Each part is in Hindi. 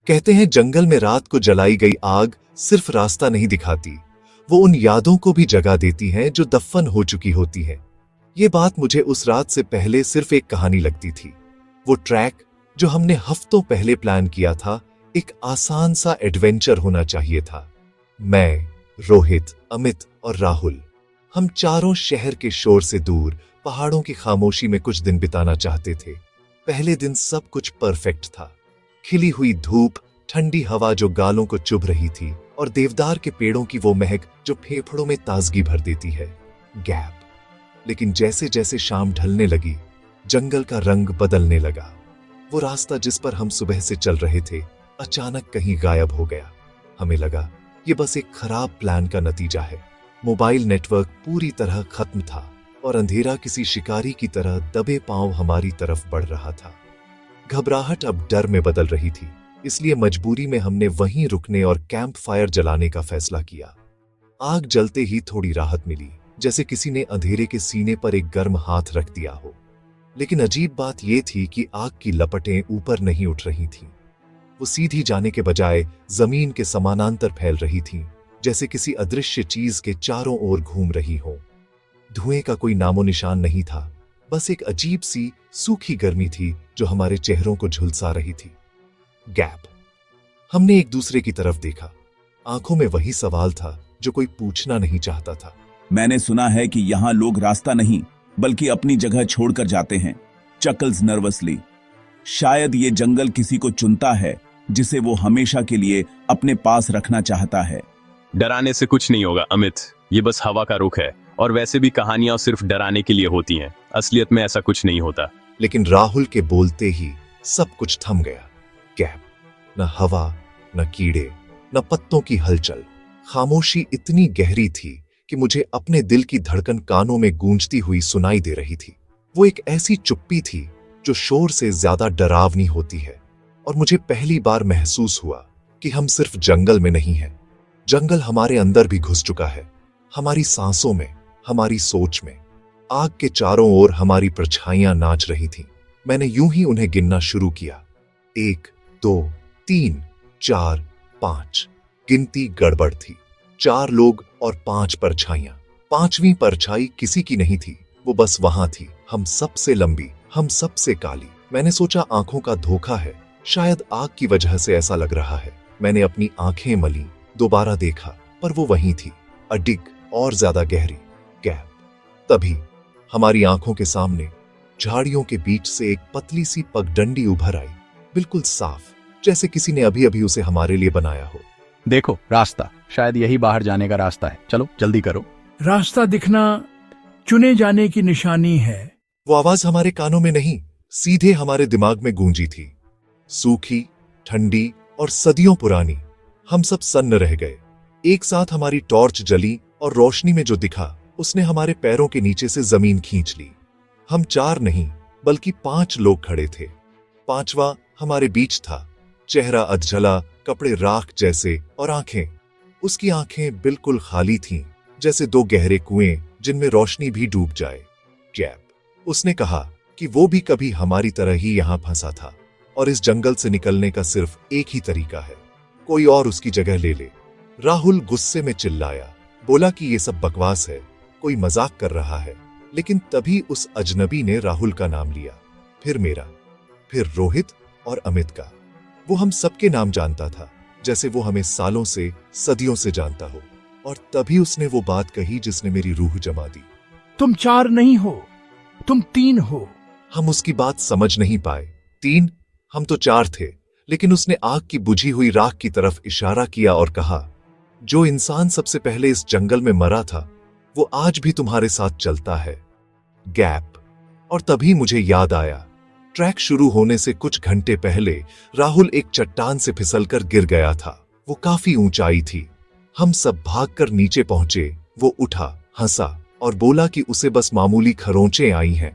कहते हैं जंगल में रात को जलाई गई आग सिर्फ रास्ता नहीं दिखाती, वो उन यादों को भी जगा देती है जो दफन हो चुकी होती है। ये बात मुझे उस रात से पहले सिर्फ एक कहानी लगती थी। वो ट्रैक जो हमने हफ्तों पहले प्लान किया था, एक आसान सा एडवेंचर होना चाहिए था। मैं, रोहित, अमित और राहुल, हम चारों शहर के शोर से दूर पहाड़ों की खामोशी में कुछ दिन बिताना चाहते थे। पहले दिन सब कुछ परफेक्ट था। खिली हुई धूप, ठंडी हवा जो गालों को चुभ रही थी और देवदार के पेड़ों की वो महक जो फेफड़ों में ताजगी भर देती है। गैप। लेकिन जैसे जैसे शाम ढलने लगी, जंगल का रंग बदलने लगा। वो रास्ता जिस पर हम सुबह से चल रहे थे अचानक कहीं गायब हो गया। हमें लगा ये बस एक खराब प्लान का नतीजा है। मोबाइल नेटवर्क पूरी तरह खत्म था और अंधेरा किसी शिकारी की तरह दबे पांव हमारी तरफ बढ़ रहा था। घबराहट अब डर में बदल रही थी, इसलिए मजबूरी में हमने वहीं रुकने और कैंप फायर जलाने का फैसला किया। आग जलते ही थोड़ी राहत मिली, जैसे किसी ने अंधेरे के सीने पर एक गर्म हाथ रख दिया हो। लेकिन अजीब बात यह थी कि आग की लपटें ऊपर नहीं उठ रही थीं। वो सीधी जाने के बजाय जमीन के समानांतर फैल रही थीं, जैसे किसी अदृश्य चीज के चारों ओर घूम रही हो। धुएं का कोई नामो निशान नहीं था, बस एक अजीब सी सूखी गर्मी थी जो हमारे चेहरों को झुलसा रही थी। गैप। हमने एक दूसरे की तरफ देखा। आंखों में वही सवाल था जो कोई पूछना नहीं चाहता था। मैंने सुना है कि यहाँ लोग रास्ता नहीं बल्कि अपनी जगह छोड़कर जाते हैं। Chuckles nervously. शायद ये जंगल किसी को चुनता है जिसे वो हमेशा के लिए अपने पास रखना चाहता है। डराने से कुछ नहीं होगा अमित, ये बस हवा का रुख है। और वैसे भी कहानियां सिर्फ डराने के लिए होती हैं, असलियत में ऐसा कुछ नहीं होता। लेकिन राहुल के बोलते ही सब कुछ थम गया। गैप। न हवा, न कीड़े, न पत्तों की हलचल। खामोशी इतनी गहरी थी कि मुझे अपने दिल की धड़कन कानों में गूंजती हुई सुनाई दे रही थी। वो एक ऐसी चुप्पी थी जो शोर से ज्यादा डरावनी होती है। और मुझे पहली बार महसूस हुआ कि हम सिर्फ जंगल में नहीं हैं, जंगल हमारे अंदर भी घुस चुका है। हमारी सांसों में, हमारी सोच में। आग के चारों ओर हमारी परछाइयां नाच रही थीं। मैंने यूं ही उन्हें गिनना शुरू किया। 1, 2, 3, 4, 5। गिनती गड़बड़ थी। 4 लोग और 5 परछाइयां। 5वीं परछाई किसी की नहीं थी, वो बस वहां थी, हम सबसे लंबी, हम सबसे काली। मैंने सोचा आंखों का धोखा है, शायद आग की वजह से ऐसा लग रहा है। मैंने अपनी आंखें मली, दोबारा देखा, पर वो वहीं थी, अडिग और ज्यादा गहरी। गैप। तभी हमारी आंखों के सामने झाड़ियों के बीच से एक पतली सी पगडंडी उभर आई, बिल्कुल साफ, जैसे किसी ने अभी अभी उसे हमारे लिए बनाया हो। देखो रास्ता, शायद यही बाहर जाने का रास्ता है, चलो जल्दी करो। रास्ता दिखना चुने जाने की निशानी है। वो आवाज हमारे कानों में नहीं, सीधे हमारे दिमाग में गूंजी थी। सूखी, ठंडी और सदियों पुरानी। हम सब सन्न रह गए। एक साथ हमारी टॉर्च जली और रोशनी में जो दिखा उसने हमारे पैरों के नीचे से जमीन खींच ली। हम 4 नहीं बल्कि 5 लोग खड़े थे। 5वां हमारे बीच था। चेहरा अधजला, कपड़े राख जैसे और आंखें, उसकी आंखें बिल्कुल खाली थीं, जैसे 2 गहरे कुएं जिनमें रोशनी भी डूब जाए। गैप। उसने कहा कि वो भी कभी हमारी तरह ही यहां फंसा था और इस जंगल से निकलने का सिर्फ एक ही तरीका है, कोई और उसकी जगह ले ले। राहुल गुस्से में चिल्लाया, बोला कि ये सब बकवास है, कोई मजाक कर रहा है। लेकिन तभी उस अजनबी ने राहुल का नाम लिया, फिर मेरा, फिर रोहित और अमित का। वो हम सबके नाम जानता था, जैसे वो हमें सालों से, सदियों से जानता हो। और तभी उसने वो बात कही जिसने मेरी रूह जमा दी। तुम 4 नहीं हो, तुम 3 हो। हम उसकी बात समझ नहीं पाए। 3? हम तो 4 थे। लेकिन उसने आग की बुझी हुई राख की तरफ इशारा किया और कहा, जो इंसान सबसे पहले इस जंगल में मरा था वो आज भी तुम्हारे साथ चलता है। गैप। और तभी मुझे याद आया, ट्रैक शुरू होने से कुछ घंटे पहले राहुल एक चट्टान से फिसलकर गिर गया था। वो काफी ऊंचाई थी। हम सब भागकर नीचे पहुंचे। वो उठा, हंसा और बोला कि उसे बस मामूली खरोंचें आई हैं।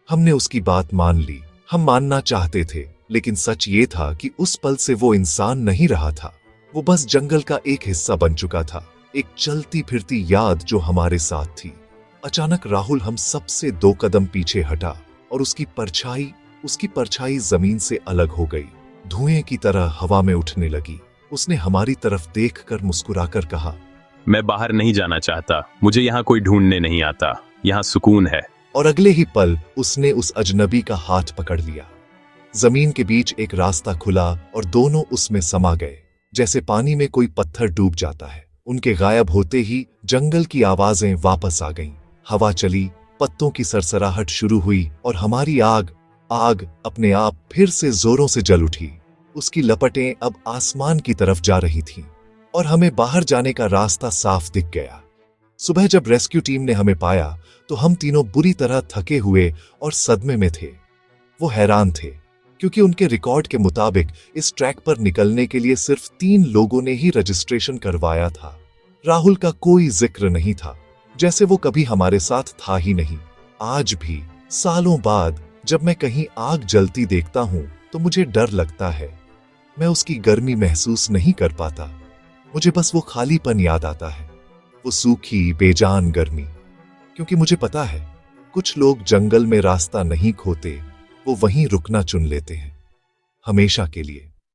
हमने उसकी बात मान ली। हम मानना चाहते थे, लेकिन सच ये था कि उस पल से वो इंसान नहीं रहा था। वो बस जंगल का एक हिस्सा बन चुका था, एक चलती फिरती याद जो हमारे साथ थी। अचानक राहुल हम सबसे 2 कदम पीछे हटा और उसकी परछाई जमीन से अलग हो गई। धुएं की तरह हवा में उठने लगी। उसने हमारी तरफ देखकर मुस्कुराकर कहा, मैं बाहर नहीं जाना चाहता, मुझे यहाँ कोई ढूंढने नहीं आता, यहाँ सुकून है। और अगले ही पल उसने उस अजनबी का हाथ पकड़ लिया। जमीन के बीच एक रास्ता खुला और दोनों उसमें समा गए, जैसे पानी में कोई पत्थर डूब जाता है। उनके गायब होते ही जंगल की आवाजें वापस आ गईं। हवा चली, पत्तों की सरसराहट शुरू हुई और हमारी आग अपने आप फिर से जोरों से जल उठी। उसकी लपटें अब आसमान की तरफ जा रही थीं और हमें बाहर जाने का रास्ता साफ दिख गया। सुबह जब रेस्क्यू टीम ने हमें पाया तो हम तीनों बुरी तरह थके हुए और सदमे में थे। वो हैरान थे क्योंकि उनके रिकॉर्ड के मुताबिक इस ट्रैक पर निकलने के लिए सिर्फ 3 लोगों ने ही रजिस्ट्रेशन करवाया था। राहुल का कोई जिक्र नहीं था, जैसे वो कभी हमारे साथ था ही नहीं। आज भी सालों बाद जब मैं कहीं आग जलती देखता हूं तो मुझे डर लगता है। मैं उसकी गर्मी महसूस नहीं कर पाता, मुझे बस वो खालीपन याद आता है, वो सूखी बेजान गर्मी। क्योंकि मुझे पता है कुछ लोग जंगल में रास्ता नहीं खोते, वो वहीं रुकना चुन लेते हैं, हमेशा के लिए।